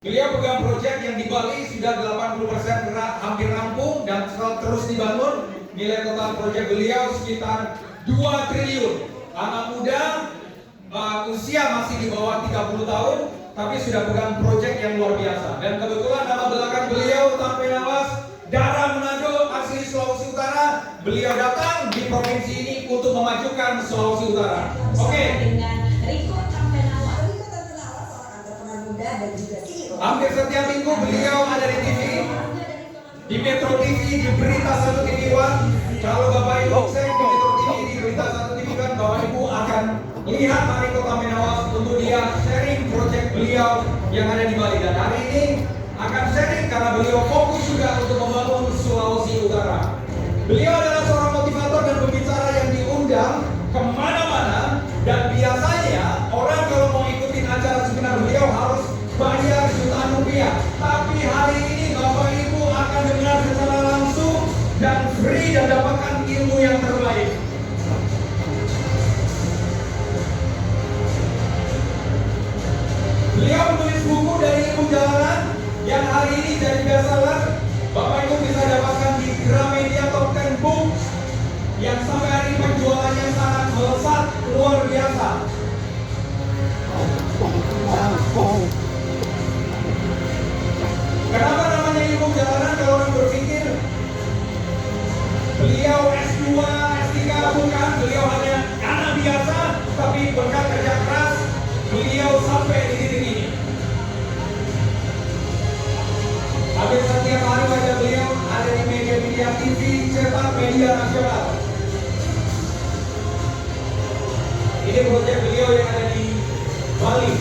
Beliau pegang proyek yang di Bali sudah 80% hampir rampung dan terus dibangun. Nilai total proyek beliau sekitar 2 triliun. Anak muda, usia masih di bawah 30 tahun, tapi sudah pegang proyek yang luar biasa. Dan kebetulan nama belakang beliau, Tampe Nawas, Dara Manado, asli Sulawesi Utara. Beliau datang di provinsi ini untuk memajukan Sulawesi Utara. Oke. Hampir setiap minggu beliau ada di TV, di Metro TV, di Berita 1 TV One. Kalau Bapak Ibu saya di Metro TV, di Berita 1 TV One, Bapak Ibu akan melihat Mariko Tampe Nawas untuk dia sharing proyek beliau yang ada di Bali. Dan hari ini akan sharing karena beliau fokus juga untuk membangun Sulawesi Utara. Beliau adalah seorang motivator dan pembicara yang diundang kemana-mana. Dan biasanya orang kalau mau ikutin acara seminar beliau harus bayar jutaan rupiah. Tapi hari ini Bapak Ibu akan dengar secara langsung dan free dan dapatkan ilmu yang terbaik. Beliau menulis buku dari ilmu jalanan yang hari ini jadi bestseller. Bapak Ibu bisa dapatkan di Gramedia Top 10 Book yang sampai hari ini penjualannya sangat melesat luar biasa. Kenapa namanya ilmu jalanan? Kalau orang berpikir beliau S2, S3 bukan, beliau hanya anak biasa, tapi berkat kerja keras beliau sampai di titik ini. Hampir setiap hari wajah beliau ada di media-media TV, cetak, media nasional. Ini proyek beliau yang ada di Bali.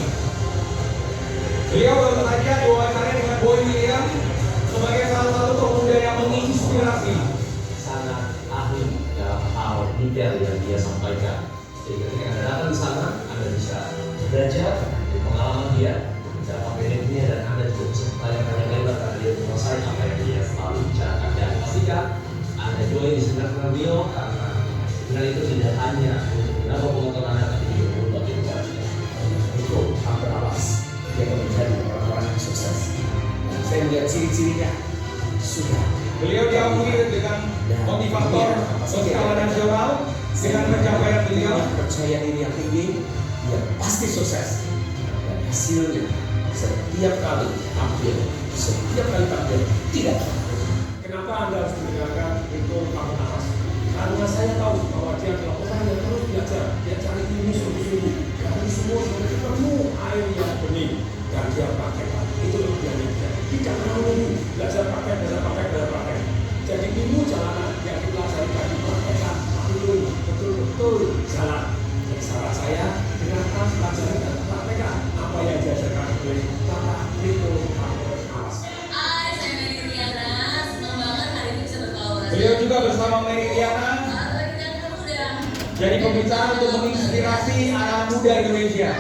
Beliau baru saja diwawancara dengan Boy William sebagai salah satu pemuda yang menginspirasi. Sangat ahli dalam hal detail yang dia sampaikan. Jadi ketika Anda datang di sana, Anda bisa belajar dari pengalaman dia, bicara kompetensinya, dan Anda juga bisa bertanya-tanya lebar karena dia menguasai apa yang dia selalu bicarakan. Dan pastikan Anda join di seminar beliau karena seminar itu tidak hanya untuk menambah pengetahuan Anda, tapi juga berubah kehidupan Anda. Untuk Tampe Nawas, dia akan menjadi orang-orang yang sukses. Dan saya melihat ciri-cirinya sudah. Beliau diakui dengan motivator skala nasional dengan pencapaian beliau. Percaya diri yang tinggi, dia pasti sukses. Dan hasilnya setiap kali tampil tidak. Kenapa Anda harus mendengarkan itu Tampe Nawas? Karena saya tahu bahwa dia adalah orang yang terus belajar. Dia cari ilmu sungguh-sungguh. Dari semua sebenarnya penuh air yang bening dan dia praktekkan. Itu lebih dia. Tidak pernah menunggu belajar pakai. Jadi ilmu jalanan yang dipelajari tadi praktekkan, itu betul-betul jalan. Jadi saran saya dengarkan, pelajari dan praktekkan apa yang diajarkan oleh Bapak Riko Tampe Nawas. Hai, saya Mary Riana. Senang banget hari ini bisa berkolaborasi. Beliau juga bersama Mary Riana jadi pembicara untuk menginspirasi anak muda Indonesia.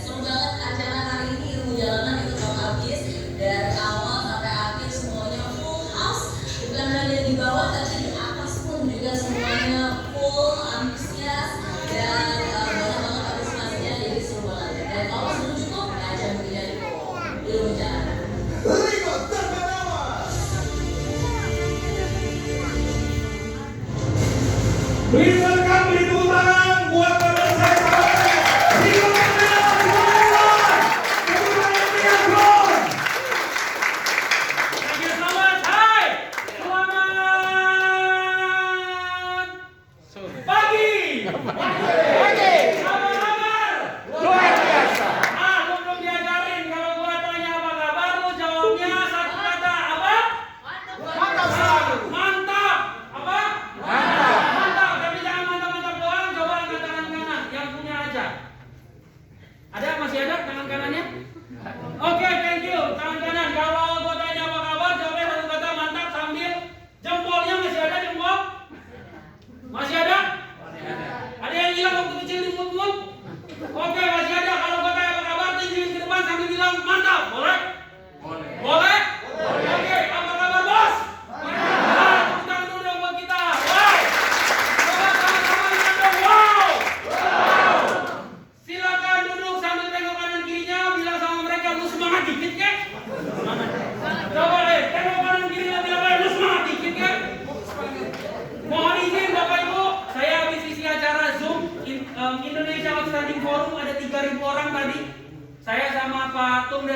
Seru banget acara hari ini, ilmu jalanan itu tak habis dari awal sampai akhir semuanya full house. Bukan hanya di bawah tapi di atas pun juga semuanya full antusias dan banyak banget partisipasinya, jadi seru banget. Dan kalau belum cukup, ajang begini ilmu jalanan. Mariko Tampe Nawas. Beri tepuk tangan buat pemirsa saya. Mariko Tampe Nawas.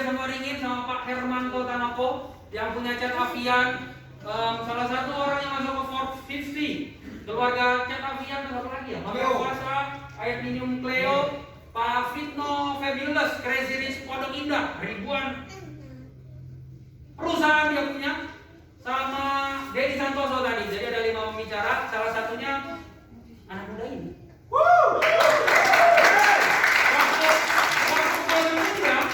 semua ringin sama Pak Hermanto Tanoko yang punya Cat Avian. Salah satu orang yang masuk ke Forbes 50. Keluarga Cat Avian apa lagi ya? Mafia Kuasa, Aluminium Cleo, Pak Fitno Fabulous, Crazy Rich Pondok Indah, ribuan perusahaan dia punya, sama Dedi Santoso tadi. Jadi ada 5 pembicara, salah satunya anak muda ini.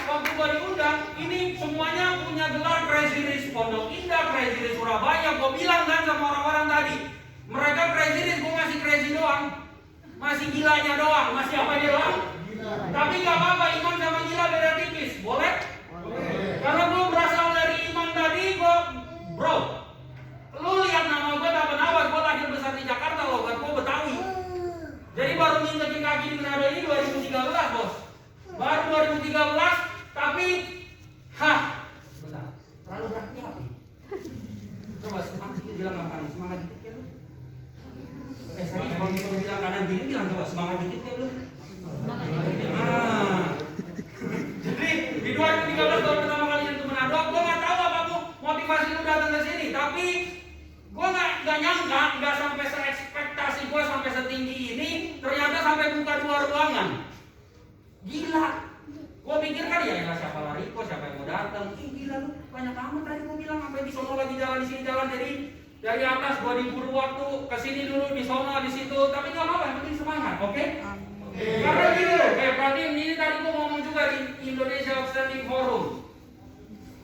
Waktu gua diundang, ini semuanya punya gelar Crazy Rich Pondok Indah, Crazy Rich Surabaya. Gua bilang kan sama orang-orang tadi, mereka Crazy Rich, gua masih crazy doang, masih gilanya doang, masih apa dia doang. Tapi nggak apa-apa, iman sama gila beda tipis, boleh? Karena gua berasal dari iman tadi, gua bro. Lu lihat nama gua Tabenawas, gua lahir besar di Jakarta loh, kan gua Betawi. Jadi baru nginjekin kaki di Manado ini 2013 bos. Baru 2013, tapi bentar, terlalu beratnya apa? Coba semangat dikit bilang apa nih? Semangat dikit ya lu. Saya kalau gitu bilang kanan gini, bilang coba semangat dikit ya lu. Jadi di 2013 tahun pertama kali yang ke Manado, gue nggak tahu apa motivasi lu datang ke sini, tapi gue nggak nyangka, nggak sampai se-ekspektasi gue sampai setinggi ini, ternyata sampai buka 2 ruangan. Gila, gue pikir kan ya siapa lari, siapa yang mau datang? Gila lu, banyak amat tadi gue bilang sampai di sono lagi jalan, di sini jalan, jadi dari atas gue diburu waktu, kesini dulu di sono, di situ, tapi nggak apa-apa, yang penting semangat, oke? Karena gini loh, berarti ini tadi gue ngomong juga di Indonesia Outstanding Forum.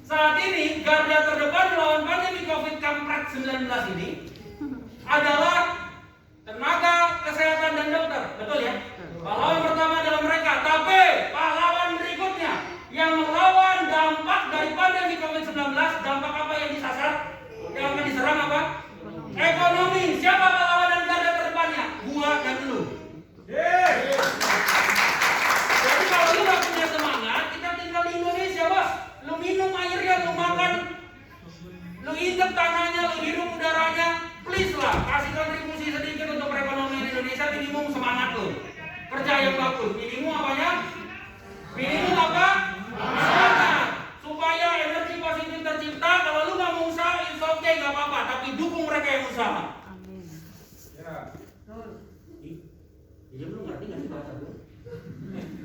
Saat ini garda terdepan melawan pandemi COVID kampret 19 ini adalah tenaga kesehatan dan dokter, betul ya? Pahlawan pertama adalah mereka, tapi pahlawan berikutnya yang melawan dampak dari pandemi COVID-19, dampak apa yang disasar? Yang akan diserang apa? Ekonomi. Siapa pahlawan dan garda terdepannya? Gua dan lu. Jadi kalau lu gak punya semangat, kita tinggal di Indonesia bos. Lu minum airnya, lu makan, lu injek tanahnya, lu hirup udaranya. Please lah, kasih kontribusi sedikit untuk perekonomian Indonesia. Minimum semangat lu. Kerja yang bagus. Minimum apanya? Minimum apa? Semangat. Supaya energi positif tercipta. Kalau lu gak mau usaha, it's okay, gak apa-apa. Tapi dukung mereka yang usaha. Amin. Ya. Dia belum ngerti nggak sih bahasa gue?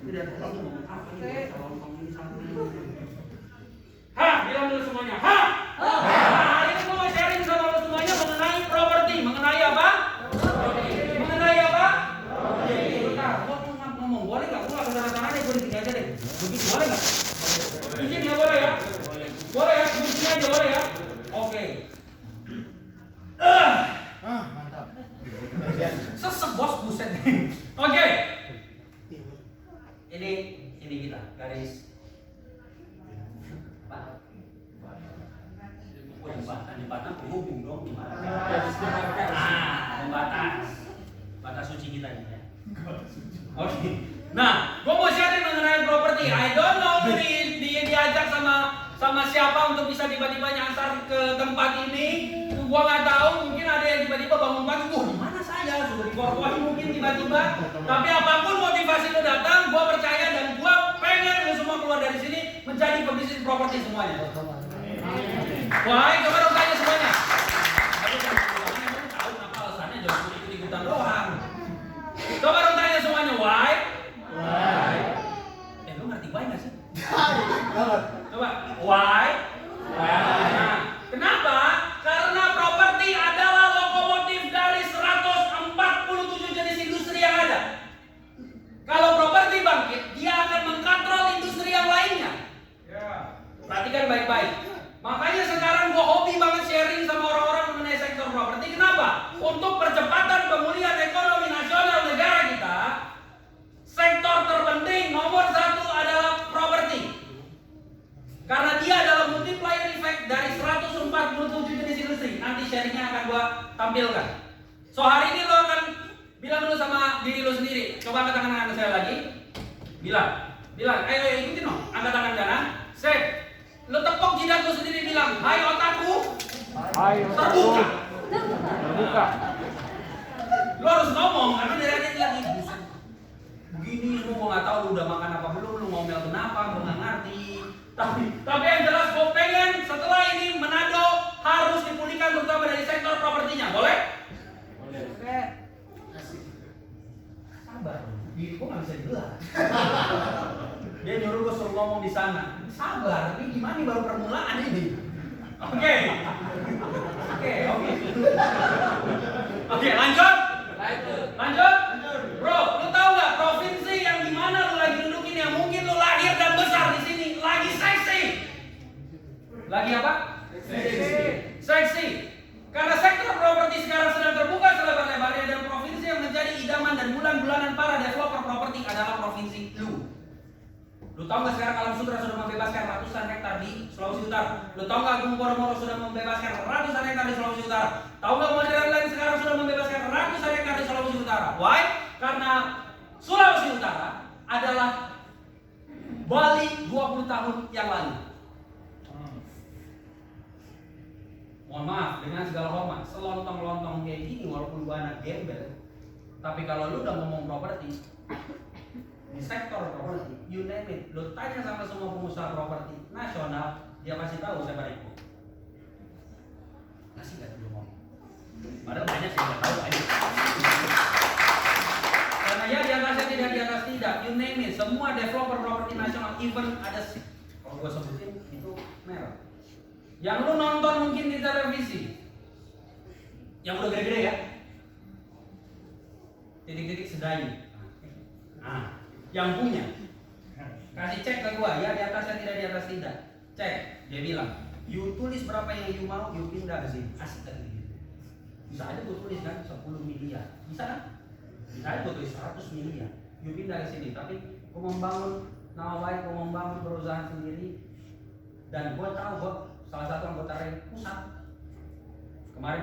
Tidak tahu ngomong apa nih? Kalau ngomong ini sama bilang dulu semuanya. Ini gue mau sharing sama lo semuanya mengenai properti. Mengenai apa? Mengenai apa? Bentar, gue ngomong. Boleh nggak? Gue nggak kesana-sana deh. Gue di sini aja deh. Begitu boleh nggak? Di sini ya boleh ya? Boleh ya? Di sini aja boleh ya? Oke. Mantap. Sesek bos, buset. Oke. Ini kita garis jembatan penghubung dong gimana? Batas suci kita ini ya. Oke. Nah, gue mau sharing mengenai properti. I don't know diajak sama siapa untuk bisa tiba-tiba nyasar ke tempat ini. Gua nggak tahu, mungkin ada yang tiba-tiba bangun pagi, di mana saya sudah dikorporin mungkin tiba-tiba. Tapi apapun motivasi lu datang, gua percaya dan gua pengen lu semua keluar dari sini menjadi pebisnis properti semuanya. Wah, coba dong tanya semuanya. Tapi kan tahu kenapa alasannya jangan ikut-ikutan doang. Coba dong tanya semuanya, why? Lu ngerti why nggak sih? Coba, why? Nah, kenapa? Karena properti adalah lokomotif dari 147 jenis industri yang ada. Kalau properti bangkit, dia akan mengkontrol industri yang lainnya. Perhatikan baik-baik. Makanya sekarang gua hobi banget sharing sama orang-orang mengenai sektor properti. Kenapa? Untuk percepatan pemulihan ekonomi nasional negara kita, sektor terpenting nomor 1 adalah properti. Karena dia adalah multiplier effect dari 147 jenis industri. Nanti sharingnya akan gua tampilkan. So hari ini lo akan bilang dulu sama diri lo sendiri. Coba angkat tangan kanan saya lagi. Bilang. Ayo ikutin dong. Angkat tangan kanan. Set. Lo tepuk jidat lo sendiri bilang, hai otakku. Hai terbuka. Lo harus ngomong karena dari tadi lagi begini, lu gua nggak tahu lu udah makan apa belum, lu ngomel kenapa, gua nggak ngerti. Tapi yang jelas gue pengen setelah ini Manado harus dipulihkan terutama dari sektor propertinya. Boleh? Boleh. Sabar, diri gue nggak bisa dibelah. Dia nyuruh gue suruh ngomong di sana. Sabar, ini gimana nih baru permulaan ini. Oke, lanjut. Bro, lu tahu nggak provinsi yang dimana lu lagi dudukin yang mungkin lu lahir dan besar di sini lagi seksi. Lagi apa? Seksi. Karena sektor properti sekarang sedang terbuka selebar-lebarnya dan provinsi yang menjadi idaman dan bulan-bulanan para developer properti adalah provinsi lu. Lu tahu nggak sekarang Alam Sutera sudah membebaskan ratusan hektar di Sulawesi Utara? Lu tahu nggak Agung Podomoro sudah membebaskan ratusan hektar di Sulawesi Utara? Tahu nggak Modern Land sekarang sudah membebaskan ratusan hektar di Sulawesi Utara? Why? Karena Sulawesi Utara adalah Bali 20 tahun yang lalu. Mohon maaf, dengan segala hormat, selontong-lontong kayak gini walaupun gua anak gembel, tapi kalau lu udah ngomong properti di sektor properti, you name it, lu tanya sama semua pengusaha properti nasional, dia pasti tahu siapa Riko. Masih nggak dulu ngomong? Padahal banyak sih nggak tahu aja. Karena ya di atasnya tidak, di atas tidak, you name it, semua developer properti nasional, even ada kalau gua sebutin itu merah. Yang lu nonton mungkin di televisi, yang udah gede-gede ya, titik-titik sedai. Yang punya, kasih cek ke gua, ya di atasnya tidak, di atas tidak. Cek, dia bilang, you tulis berapa yang you mau, you pindah ke sini. Asik kan gitu. Bisa aja gua tulis kan 10 miliar, bisa kan? Bisa aja gua tulis 100 miliar, you pindah ke sini. Tapi gua membangun nama baik, gua membangun perusahaan sendiri, dan gua tahu gua salah satu anggota pusat. Kemarin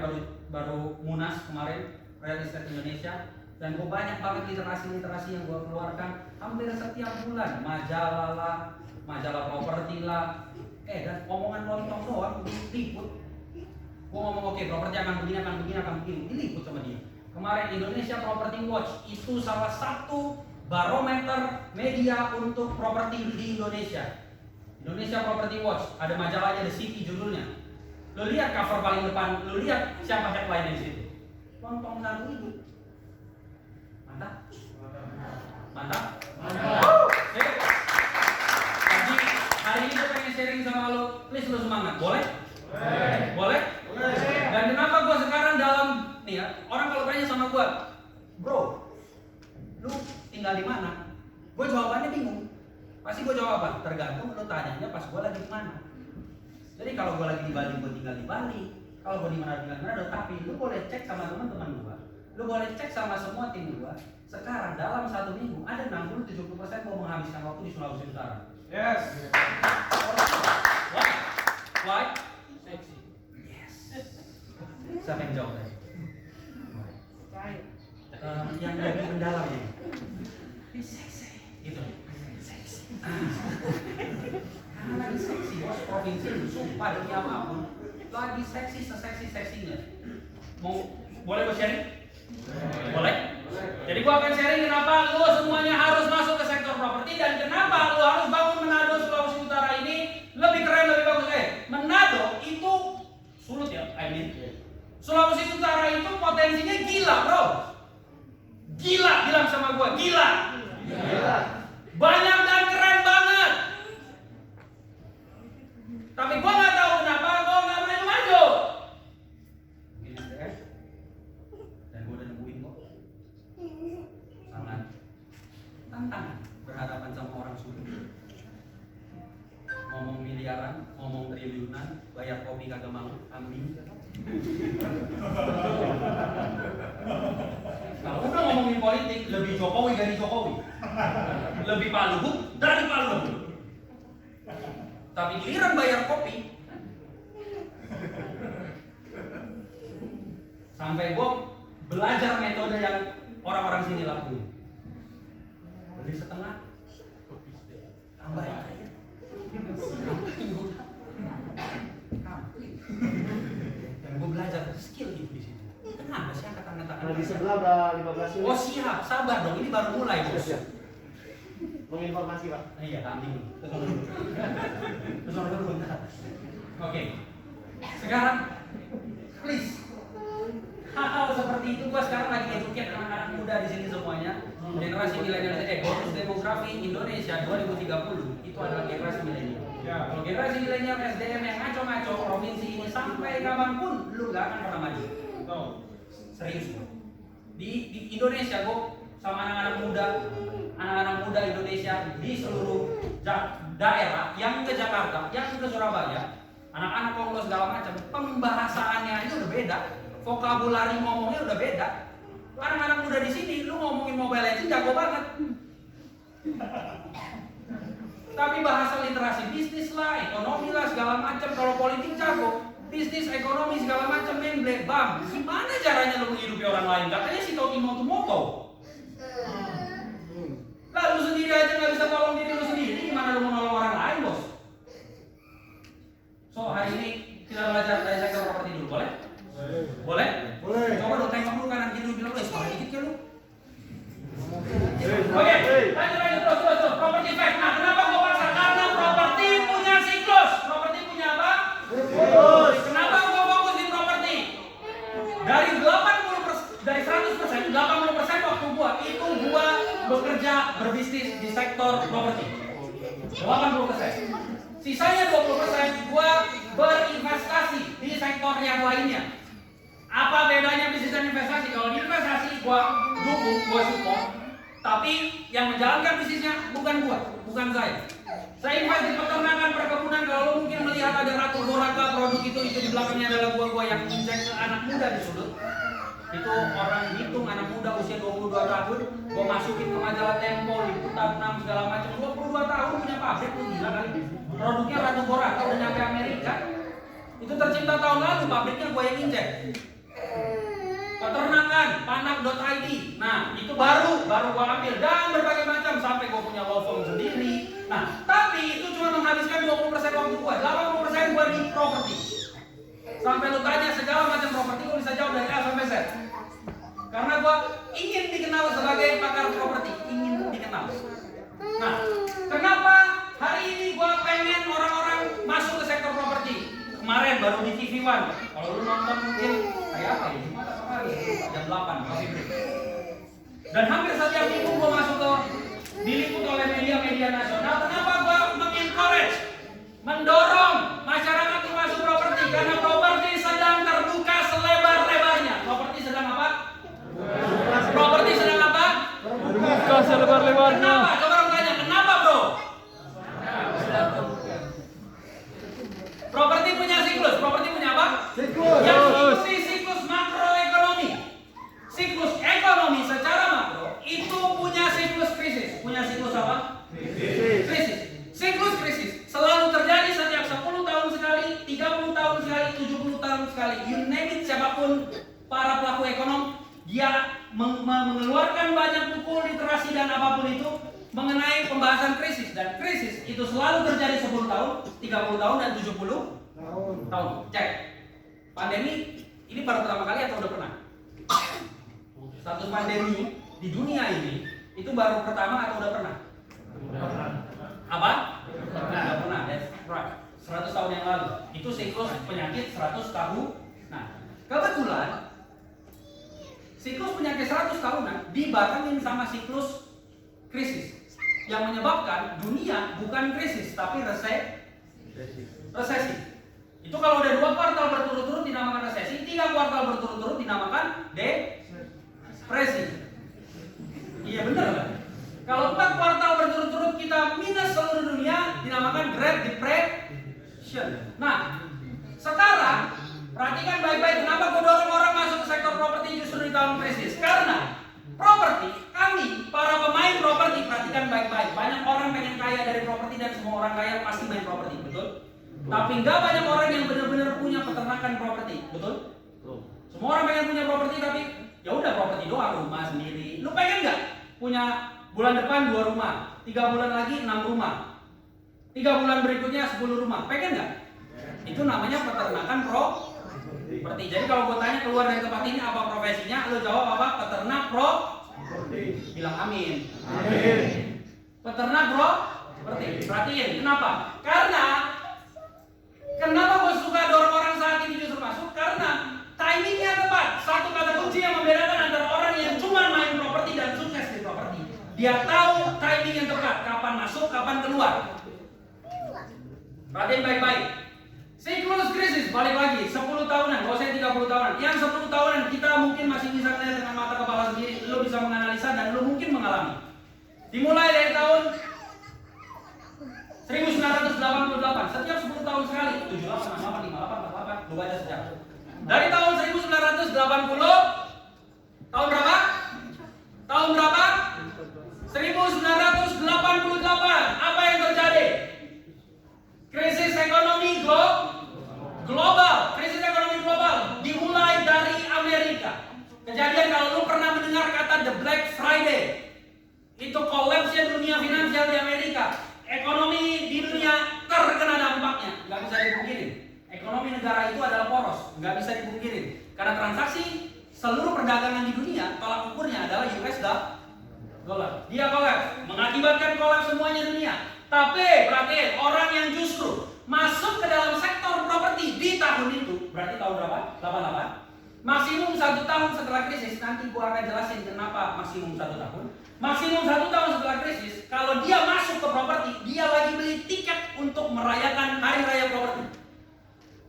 baru Munas kemarin Real Estate Indonesia, dan gue banyak banget literasi yang gue keluarkan hampir setiap bulan, majalah properti lah, dan omongan lontong doang diliput. Gue ngomong oke, properti akan begini, diliput sama dia. Kemarin Indonesia Property Watch itu salah satu barometer media untuk properti di Indonesia. Indonesia Property Watch, ada majalahnya The City judulnya. Lo lihat cover paling depan, lo lihat siapa headline di situ. Lontong Manado itu. Mantap. Jadi hari ini gue pengen sharing sama lo, please lo semangat, boleh? Boleh? Dan kenapa gue sekarang dalam nih ya, orang kalau tanya sama gue, bro, lu tinggal di mana? Gue jawabannya bingung. Pasti gue jawab apa? Tergantung lo tanyanya pas gue lagi di mana. Jadi kalau gue lagi di Bali, gue tinggal di Bali. Kalau gue di Manado, tinggal di Manado. Tapi lu boleh cek sama teman-teman gue. Lu boleh cek sama semua tim gue. Sekarang dalam 1 minggu ada 60-70% mau menghabiskan waktu di Sulawesi Utara. Yes. Why? Seksi. Yes. Siapa yang jawab? Yang lebih mendalam ini. Seksi. Itu. Karena lagi seksi, bos provinsi itu sumpah demi apapun lagi seksi seseksi-seksinya. Boleh gue sharing? Boleh? Jadi gue akan sharing kenapa lo semuanya harus masuk ke sektor properti dan kenapa lo harus bangun Manado Sulawesi Utara ini lebih keren, lebih bagus. Manado itu sulut ya, Sulawesi Utara itu potensinya gila bro. Gila, bilang sama gue, gila. Banyak dan keren banget. Tapi gua nggak tahu kenapa gua nggak maju. Mungkin SDM. Dan gua udah nemuin kok. Sangat tantangan berhadapan sama orang sulit. Ngomong miliaran, ngomong triliunan, bayar kopi kagak mau, ambing. Kalau udah ngomongin politik, lebih Jokowi dari Jokowi. Lebih Pak Luhut dari Pak Luhut. Tapi giliran bayar kopi, sampai gue belajar metode yang orang-orang sini lakuin. Beli setengah, tambahin aja. Dan gue belajar skill gitu di situ. Kenapa sih angkatan-angkatan? Nah, di sebelah udah 15 menit. Oh siap, sabar dong, ini baru mulai bos. menginformasi Pak. Iya, tanding. Terus dulu bentar. Oke. Sekarang, please. Hal-hal seperti itu gua sekarang lagi educate anak-anak muda di sini semuanya. Generasi milenial bonus demografi Indonesia 2030 itu adalah generasi milenial. Ya. Kalau generasi milenial SDM yang ngaco-ngaco provinsi ini sampai kapanpun lu gak akan pernah maju. No. Serius. Di Indonesia gua sama anak-anak muda Indonesia di seluruh daerah yang ke Jakarta, yang ke Surabaya, anak-anak Konglo segala macam, pembahasannya itu udah beda, vokabulari ngomongnya udah beda. Anak-anak muda di sini, lu ngomongin Mobile Legends jago banget. Tapi bahasa literasi bisnis lah, ekonomi lah segala macam, kalau politik jago, bisnis, ekonomi segala macam, memble, bam. Gimana caranya lu menghidupi orang lain? Katanya si Toki mau tuh moto. Lah lu sendiri aja nggak bisa tolong diri lu sendiri, gimana lu mau nolong orang lain, bos? So hari ini kita belajar dari sektor properti dulu, boleh? Boleh? Boleh. Coba lu tengok dulu kanan kiri, lu bilang lu sekolah dikit ya lu. Oke, lanjut terus. Property fact. Nah, kenapa gua paksa? Karena properti punya siklus. Properti punya apa? Siklus. Kenapa gua fokus di properti? Dari 100%, 80% waktu gua itu gua bekerja berbisnis di sektor properti. 80%. Sisanya 20% gua berinvestasi di sektor yang lainnya. Apa bedanya bisnis dan investasi? Kalau di investasi gua dukung, gua support, tapi yang menjalankan bisnisnya bukan gua, bukan saya. Saya invest di peternakan, perkebunan. Kalau lo mungkin melihat ada Ratu Goraka produk itu di belakangnya adalah gua yang injek ke anak muda di sudut. Itu orang hitung anak muda usia 22 tahun, gua masukin ke majalah Tempo, liputan 6 segala macam. 22 tahun punya pabrik, lu gila kali. Produknya Ratu Goraka udah nyampe Amerika. Itu tercipta tahun lalu, pabriknya gua yang injek. Peternakan, panak.id. Nah, itu baru gua ambil dan berbagai macam sampai gua punya law firm sendiri. Nah, tapi itu cuma menghabiskan 20% waktu gua, 80% gua di properti. Sampai lu tanya segala macam properti, gua bisa jawab dari A sampai Z. Karena gua ingin dikenal sebagai pakar properti, ingin dikenal. Nah, kenapa hari ini gua pengen orang-orang masuk ke sektor properti? Kemarin baru di TV One. Kalau lu nonton mungkin kayak apa ya? Jumat atau hari? Jam 8 masih break. Dan hampir setiap minggu gua masuk ke diliput oleh media-media nasional. Kenapa gua mengencourage, mendorong masyarakat untuk masuk properti? Karena properti sedang terbuka selebar-lebarnya. Properti sedang apa? Properti sedang apa? Terbuka selebar-lebarnya. Kenapa? Coba orang tanya, kenapa bro? Properti punya siklus. Properti punya apa? Siklus. Yang diikuti siklus makroekonomi. Siklus ekonomi secara makro itu punya siklus krisis. Punya siklus apa? Krisis. Siklus krisis selalu terjadi setiap 10 tahun sekali, 30 tahun sekali, 70 tahun sekali. You name it, siapapun para pelaku ekonom, dia mengeluarkan banyak buku literasi dan apapun itu mengenai pembahasan krisis. Dan krisis itu selalu terjadi 10 tahun, 30 tahun, dan 70 tahun. Cek. Pandemi ini baru pertama kali atau udah pernah? Status pandemi di dunia ini itu baru pertama atau udah pernah? Apa? Udah pernah. That's right. 100 tahun yang lalu. Itu siklus penyakit 100 tahun. Nah, kebetulan siklus penyakit 100 tahunan dibarengin sama siklus krisis yang menyebabkan dunia bukan krisis tapi resesi. Itu kalau udah 2 kuartal berturut-turut dinamakan resesi, 3 kuartal berturut-turut dinamakan depresi. Iya benar kan? Kalau 4 kuartal berturut-turut kita minus seluruh dunia dinamakan Great Depression. Nah, sekarang perhatikan baik-baik kenapa gue dorong orang masuk ke sektor properti justru di tahun krisis. Karena properti, kami para pemain properti, perhatikan baik-baik. Banyak orang pengen kaya dari properti dan semua orang kaya pasti main properti, betul? Tapi nggak banyak orang yang benar-benar punya peternakan properti, betul? Semua orang pengen punya properti tapi ya udah properti doang, rumah sendiri. Lu pengen nggak punya bulan depan 2 rumah, 3 bulan lagi 6 rumah, 3 bulan berikutnya 10 rumah, pengen nggak? Itu namanya peternakan properti. Jadi kalau gue tanya keluar dari tempat ini apa profesinya, lu jawab apa? Peternak properti. Bilang amin. Amin. Peternak properti. Perhatiin, kenapa? Karena kenapa gue suka dorong orang saat ini justru masuk? Karena timingnya tepat. Satu kata kunci yang membedakan antara orang yang cuma main properti dan sukses di properti. Dia tahu timing yang tepat, kapan masuk, kapan keluar. Perhatiin baik-baik. Siklus krisis, balik lagi, 10 tahunan, kalau saya 30 tahunan. Yang 10 tahunan kita mungkin masih bisa melihat dengan mata kepala sendiri. Lo bisa menganalisa dan lo mungkin mengalami. Dimulai dari tahun 1988, setiap 10 tahun sekali, 78, 68, 58, 48, lo baca sejarah. Dari tahun 1980, tahun berapa? Tahun berapa? 1988. Apa yang terjadi? Krisis ekonomi global. Krisis ekonomi global dimulai dari Amerika. Kejadian kalau lu pernah mendengar kata The Black Friday, itu kolapsnya dunia finansial di Amerika. Ekonomi di dunia terkena dampaknya, nggak bisa dipungkiri. Ekonomi negara itu adalah poros, nggak bisa dipungkiri. Karena transaksi seluruh perdagangan di dunia, tolak ukurnya adalah US dollar. Dia kolaps, mengakibatkan kolaps semuanya dunia. Tapi perhatiin, orang yang justru masuk ke dalam sektor properti di tahun itu, berarti tahun berapa? 88. Maksimum 1 tahun setelah krisis, nanti gua akan jelasin kenapa maksimum 1 tahun. Maksimum 1 tahun setelah krisis, kalau dia masuk ke properti, dia lagi beli tiket untuk merayakan hari raya properti.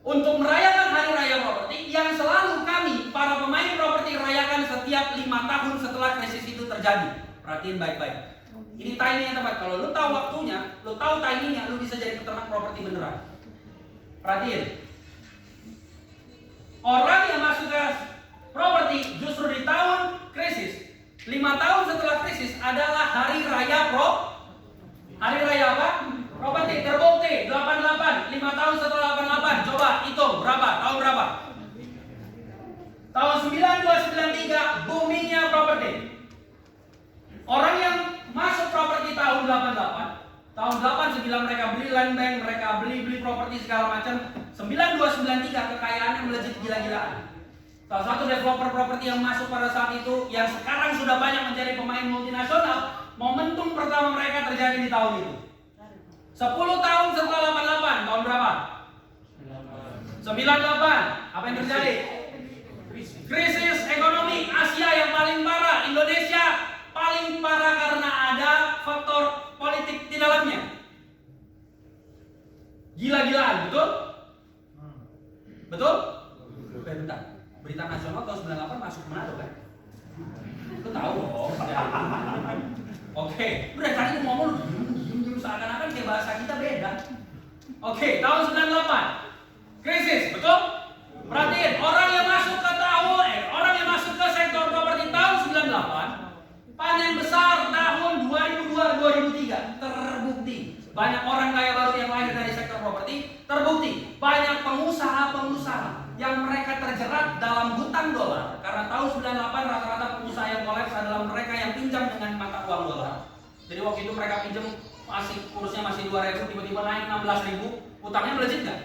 Untuk merayakan hari raya properti yang selalu kami, para pemain properti, rayakan setiap 5 tahun setelah krisis itu terjadi. Perhatiin baik-baik. Ini timing yang tepat. Kalau lu tahu waktunya, lu tahu timingnya, lu bisa jadi peternak properti beneran. Perhatiin. Orang yang masuk ke properti justru di tahun krisis, 5 tahun setelah krisis adalah hari raya Hari raya apa? Properti. Terbukti 88, 5 tahun setelah 88. Coba hitung berapa? Tahun berapa? Tahun 9293 boomingnya properti. Orang yang masuk properti tahun 88, tahun 89 mereka beli land bank, mereka beli properti segala macam. 9293 kekayaannya melejit gila-gilaan. Salah satu developer properti yang masuk pada saat itu, yang sekarang sudah banyak menjadi pemain multinasional, momentum pertama mereka terjadi di tahun itu. 10 tahun setelah 88, tahun berapa? 98. Apa yang terjadi? Krisis ekonomi Asia yang paling parah, Indonesia paling parah karena ada faktor politik di dalamnya. Gila-gilaan, betul? Betul? Bentar. Berita nasional tahun 98 masuk ke Manado kan? Itu tahu dong. Oke, udah tadi ngomong lu seakan-akan kayak bahasa kita beda. Oke, tahun 98 krisis, betul? Perhatiin, orang yang masuk ke sektor properti tahun 98, panen besar tahun 2002-2003 terbukti. Banyak orang kaya baru yang lahir dari sektor properti, terbukti. Banyak pengusaha-pengusaha yang mereka terjerat dalam hutang dolar karena tahun 98 rata-rata pengusaha yang kolaps adalah mereka yang pinjam dengan mata uang dolar. Jadi waktu itu mereka pinjam kursnya masih 2.000, tiba-tiba naik 16.000, hutangnya melejit nggak?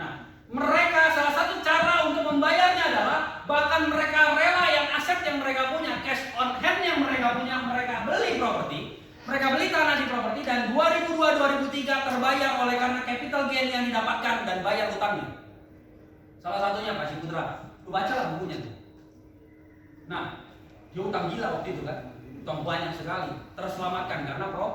Nah, mereka salah satu cara untuk membayarnya adalah bahkan mereka rela yang aset yang mereka punya, cash on hand yang mereka punya, mereka beli properti, mereka beli tanah di properti, dan 2002-2003 terbayar oleh karena capital gain yang didapatkan dan bayar hutangnya. Salah satunya Pak Ciputra, lu baca lah bukunya tuh. Nah, dia utang gila waktu itu kan, utang banyak sekali, terselamatkan karena apa?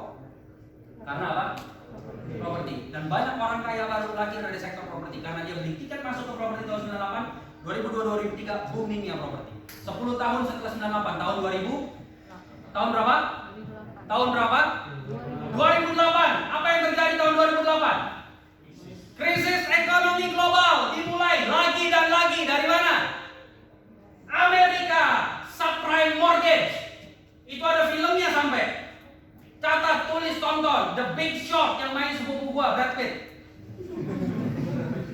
Properti. Dan banyak orang kaya baru lahir dari sektor properti karena dia beli tiket masuk ke properti tahun 98, 2002-2003 boomingnya properti. 10 tahun setelah 98, tahun 2000, tahun berapa? Tahun berapa? 2008. Apa yang terjadi tahun 2008? Krisis ekonomi global dimulai lagi dan lagi. Dari mana? Amerika, subprime mortgage. Itu ada filmnya sampai. Catat, tulis, tonton. The Big Short yang main sepupu gua, Brad Pitt.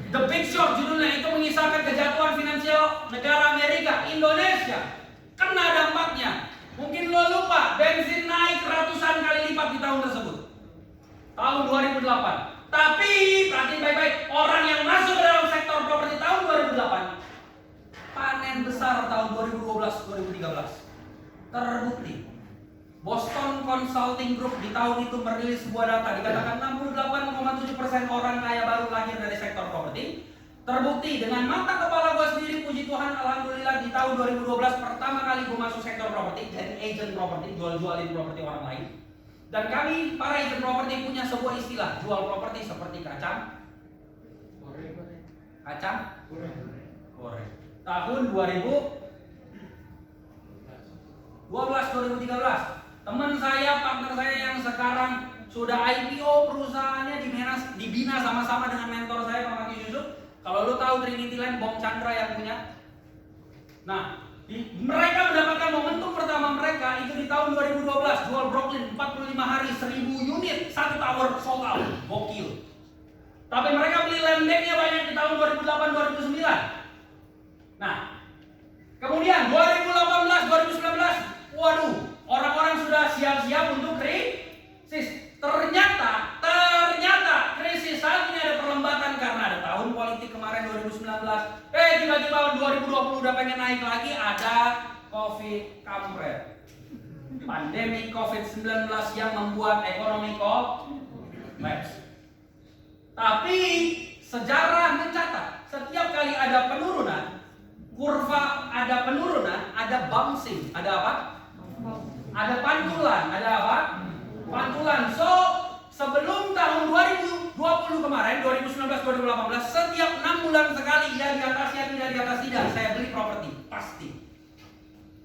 The Big Short judulnya, itu mengisahkan kejatuhan finansial negara Amerika. Indonesia kena dampaknya. Mungkin lo lupa, bensin naik ratusan kali lipat di tahun tersebut. Tahun 2008. Tapi perhatiin baik-baik, orang yang masuk ke dalam sektor properti tahun 2008 panen besar tahun 2012-2013. Terbukti. Boston Consulting Group di tahun itu merilis sebuah data, dikatakan 68,7% orang kaya baru lahir dari sektor properti. Terbukti dengan mata kepala gue sendiri, puji Tuhan, alhamdulillah di tahun 2012 pertama kali gue masuk sektor properti, jadi agent properti, jual-jualin properti orang lain. Dan kami para agent properti punya sebuah istilah, jual properti seperti kacang goreng. Tahun 2013, teman saya, partner saya yang sekarang sudah IPO perusahaannya dibina sama-sama dengan mentor saya Pak Maki Yusuf. Kalau lu tahu Trinity Land, Bong Chandra yang punya. Nah, mereka mendapatkan momentum pertama mereka itu di tahun 2012, jual Brooklyn 45 hari 1000 unit, 1 tower sold out, gokil. Tapi mereka beli land banknya banyak di tahun 2008-2009. Nah, kemudian 2018-2019, waduh, orang-orang sudah siap-siap untuk krisis. Ternyata krisis saat ini ada perlambatan karena ada tahun politik kemarin 2019. Tiba-tiba 2020 udah pengen naik lagi, ada COVID kampret. Pandemi COVID-19 yang membuat ekonomi collapse. Tapi sejarah mencatat setiap kali ada penurunan, kurva ada penurunan, ada bouncing, ada apa? Ada pantulan, ada apa? Pantulan. So, sebelum tahun 2020 kemarin, 2019-2018, setiap 6 bulan sekali ya di atas ya tidak di atas tidak, saya beli properti, pasti.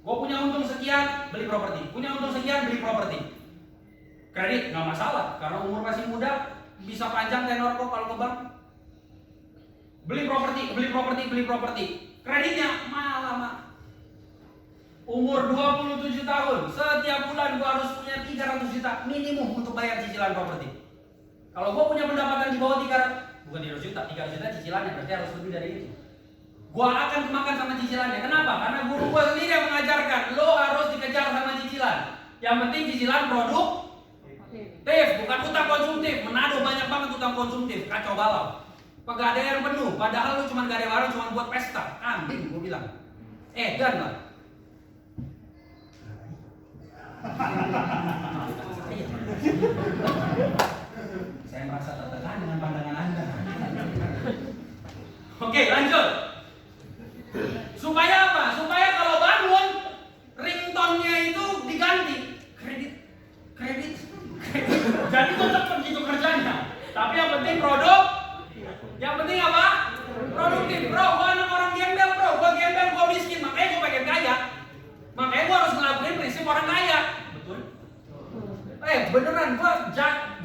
Gue punya untung sekian, beli properti. Punya untung sekian, beli properti. Kredit nggak masalah, karena umur masih muda. Bisa panjang tenor kok kalau ke bank. Beli properti. Kreditnya lama. Umur 27 tahun, setiap bulan gua harus punya 300 juta minimum untuk bayar cicilan properti. Kalau gua punya pendapatan di bawah 300 juta cicilannya, berarti harus lebih dari itu. Gua akan kemakan sama cicilannya. Kenapa? Karena guru gua sendiri yang mengajarkan, lo harus dikejar sama cicilan. Yang penting cicilan produk bukan utang konsumtif. Manado banyak banget utang konsumtif, kacau balau. Pegadaian penuh, padahal lu cuma gadaian cuma buat pesta. Kambing gue bilang. Dan lah. Saya merasa tertekan dengan pandangan Anda. Oke, lanjut. Supaya apa? Supaya kalau bangun ringtone-nya itu diganti. Kredit. Jadi tetap begitu kerjanya. Tapi yang penting produk. Yang penting apa? Produktif. Bro, gua anak orang gembel, bro. Gua gembel, gua miskin. Makanya gua pengen kaya. Makanya gua harus ngelakuin prinsip orang kaya. Betul? Beneran,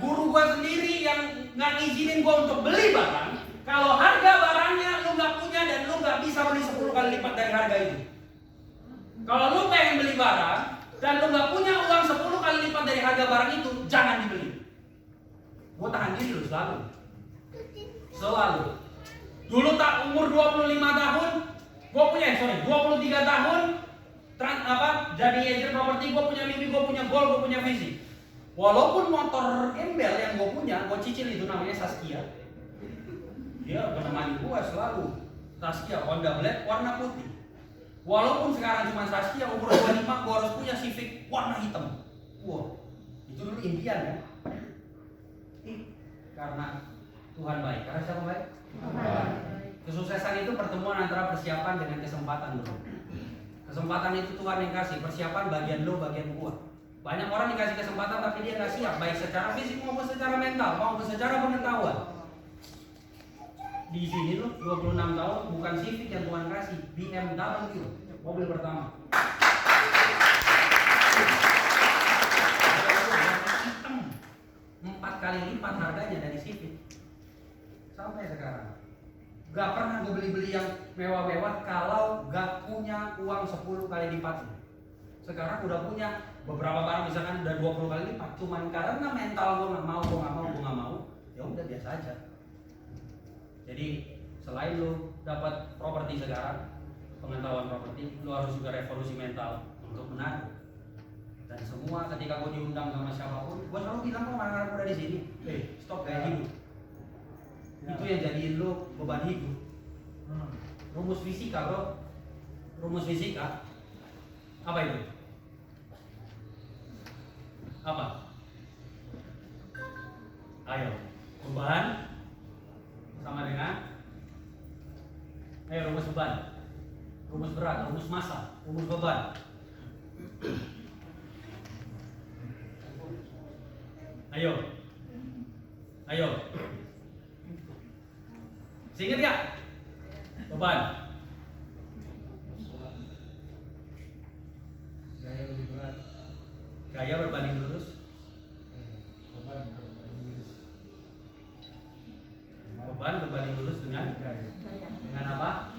guru gua sendiri yang nggak ngizinin gua untuk beli barang. Kalau harga barangnya lu nggak punya dan lu nggak bisa beli 10 kali lipat dari harga itu. Kalau lu pengen beli barang dan lu nggak punya uang 10 kali lipat dari harga barang itu, jangan dibeli. Gue tahan diri lu selalu. Dulu tak umur 25 tahun, gue punya 23 tahun, jadi agent properti, gue punya mimpi, gue punya goal, gue punya visi. Walaupun motor gembel yang gue punya, gue cicil itu namanya Saskia. Dia menemani gue selalu. Saskia Honda Black warna putih. Walaupun sekarang cuma Saskia umur 25, gue harus punya Civic warna hitam. Wow, itu dulu impian ya. Karena Tuhan baik. Karena siapa baik? Kesuksesan itu pertemuan antara persiapan dengan kesempatan bro. Kesempatan itu Tuhan yang kasih. Persiapan bagian lo, bagian gua. Banyak orang dikasih kesempatan tapi dia nggak siap, baik secara fisik maupun secara mental, maupun secara pengetahuan. Di sini lo 26 tahun bukan Civic yang Tuhan kasih, BMW mobil pertama. Hitam 4 kali lipat harganya dari Civic. Sampai sekarang gak pernah gue beli-beli yang mewah-mewah kalau gak punya uang 10 kali lipat. Sekarang udah punya beberapa barang misalkan udah 20 kali lipat, cuman karena mental gue nggak mau, ya udah biasa aja. Jadi selain lu dapat properti sekarang, pengetahuan properti, lu harus juga revolusi mental untuk menaruh. Dan semua ketika gue diundang sama siapapun, gue selalu bilang kok anak-anak udah di sini, stop gaya hidup. Itu yang jadiin lu beban hidup. Rumus fisika bro, rumus fisika apa itu? Apa? Ayo, beban sama dengan ayo rumus beban, rumus berat, rumus massa, rumus beban. Ayo, ayo. Ingat gak? Beban. Gaya berbanding lurus. Beban berbanding lurus dengan apa?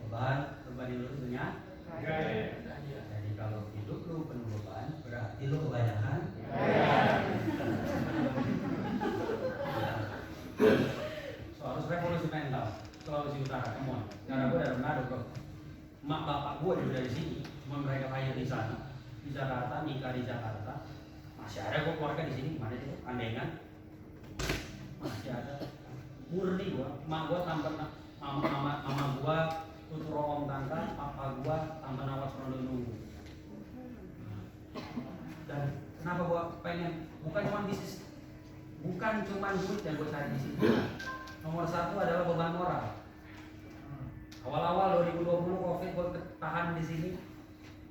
Beban berbanding lurus dengan gaya. Jadi kalau hidup lu penuh beban, berarti lu kebanyakan so, harus revolusi mental. Sulawesi Utara, come on. Karena gue dari Manado, bro. Mak bapak gue juga dari sini, cuma mereka kaya di sana. Di Jakarta, nikah di Jakarta. Masih ada gue keluarga di sini, mana itu? Andengan. Masih ada. Murni gue, mak gue tanpa mama gue tuturo om tangka, papa gue tanpa nawas rondo nunggu. Dan kenapa gue pengen? Bukan cuma bisnis, bukan cuma duit yang gue cari di sini. Nomor satu adalah beban moral. Awal-awal 2020 COVID gue tahan di sini.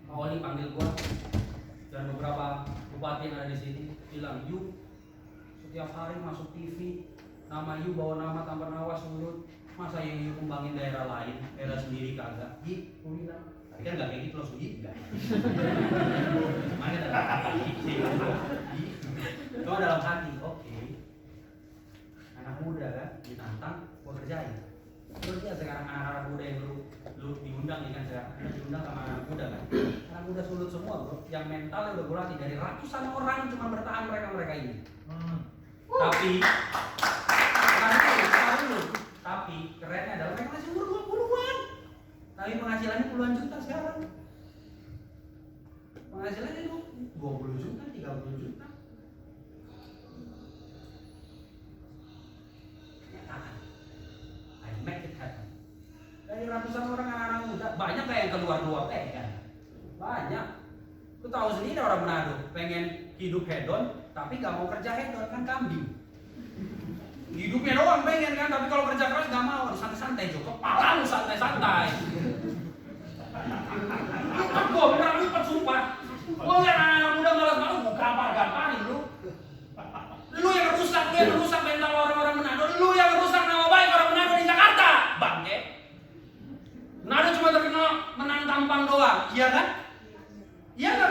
Pak Oli panggil gue dan beberapa bupati yang ada di sini bilang, "Yu, setiap hari masuk TV, nama Yu bawa nama tanpa nawas mulut. Masa Yu kembangin daerah lain, daerah sendiri kagak?" Ih, gue bilang, tapi kan nggak kayak gitu loh, Suji, enggak. Mana dalam hati, cuma dalam hati, oke. Anak muda kan, ditantang, gue kerjain. Terus ya sekarang anak-anak muda yang lu diundang nih kan, sekarang diundang sama anak muda kan. Anak muda sulut semua bro, yang mentalnya udah gue latih dari ratusan orang cuma bertahan mereka ini. Tapi, tapi kerennya adalah mereka masih umur 20-an. Tapi penghasilannya puluhan juta sekarang. Penghasilannya itu 20 juta, 30 juta. Make it happen. Dari ratusan orang anak-anak muda, banyak kayak yang keluar 2P kan? Banyak. Lu tahu sendiri orang Manado, pengen hidup hedon, tapi gak mau kerja hedon, kan kambing. Hidupnya doang pengen kan, tapi kalau kerja keras gak mau, santai-santai juga. Kepala lu santai-santai. Gue beneran lupa sumpah. Gue liat anak-anak muda malas-malas, gue gampar-gamparin lu. Lu yang rusak mental orang-orang Manado, lu yang rusak nama baik orang Manado di Jakarta, bangke. Manado cuma terkenal menang tampang doang, iya kan? Iya kan?